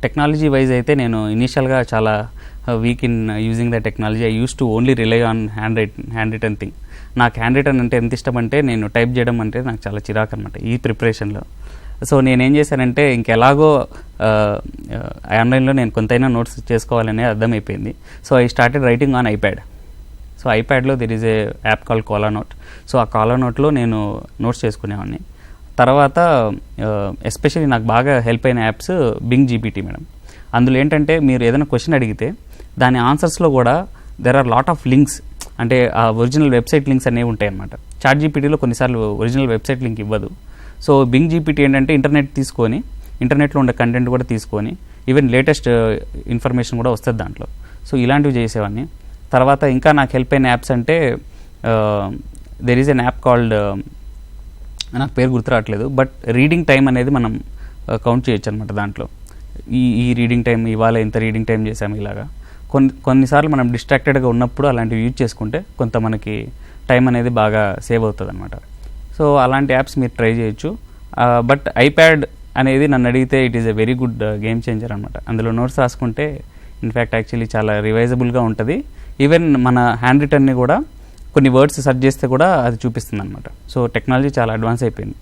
Technology wise అయితే నేను ఇనీషియల్గా చాలా week in using the technology. I use to only rely on hand written thing. నాకు hand written అంటే ఎంత ఇష్టం అంటే నేను టైప్ చేయడం అంటే నాకు చాలా చిరాకు అనమాట ఈ ప్రిపరేషన్లో. సో నేనేం చేశానంటే ఇంకెలాగో ఆన్లైన్లో నేను కొంతైనా నోట్స్ చేసుకోవాలనే అర్థమైపోయింది. So I started writing on iPad. So ఐప్యాడ్లో there is a app call CollaNote. So ఆ కాలా నోట్లో నేను నోట్స్ చేసుకునేవాడిని. తర్వాత ఎస్పెషల్లీ నాకు బాగా హెల్ప్ అయిన యాప్స్ బింగ్ జీపీటీ మేడం. అందులో ఏంటంటే మీరు ఏదైనా క్వశ్చన్ అడిగితే దాని ఆన్సర్స్లో కూడా there are lot of links, అంటే ఆ ఒరిజినల్ వెబ్సైట్ లింక్స్ అనేవి ఉంటాయి అన్నమాట. చాట్ జీపీటీలో కొన్నిసార్లు ఒరిజినల్ వెబ్సైట్ లింక్ ఇవ్వదు. సో బింగ్ జీపీటీ ఏంటంటే ఇంటర్నెట్లో ఉండే కంటెంట్ కూడా తీసుకొని ఈవెన్ లేటెస్ట్ ఇన్ఫర్మేషన్ కూడా వస్తుంది దాంట్లో. సో ఇలాంటివి చేసేవాడిని. తర్వాత ఇంకా నాకు హెల్ప్ అయిన యాప్స్ అంటే there is an app called, నాకు పేరు గుర్తురావట్లేదు, బట్ రీడింగ్ టైం అనేది మనం కౌంట్ చేయొచ్చు అనమాట దాంట్లో. ఈ రీడింగ్ టైం, ఇవాళ ఇంత రీడింగ్ టైం చేసాము ఇలాగా. కొన్నిసార్లు మనం డిస్ట్రాక్టెడ్గా ఉన్నప్పుడు అలాంటివి యూజ్ చేసుకుంటే కొంత మనకి టైం అనేది బాగా సేవ్ అవుతుంది అనమాట. సో అలాంటి యాప్స్ మీరు ట్రై చేయొచ్చు. బట్ ఐప్యాడ్ అనేది నన్ను అడిగితే it is a very good game changer అనమాట. అందులో నోట్స్ రాసుకుంటే ఇన్ఫ్యాక్ట్ యాక్చువల్లీ చాలా రివైజబుల్గా ఉంటుంది. ఈవెన్ మన హ్యాండ్ రిటర్న్ని కూడా కొన్ని వర్డ్స్ సెర్చ్ చేస్తే కూడా అది చూపిస్తుంది అనమాట. సో టెక్నాలజీ చాలా అడ్వాన్స్ అయిపోయింది.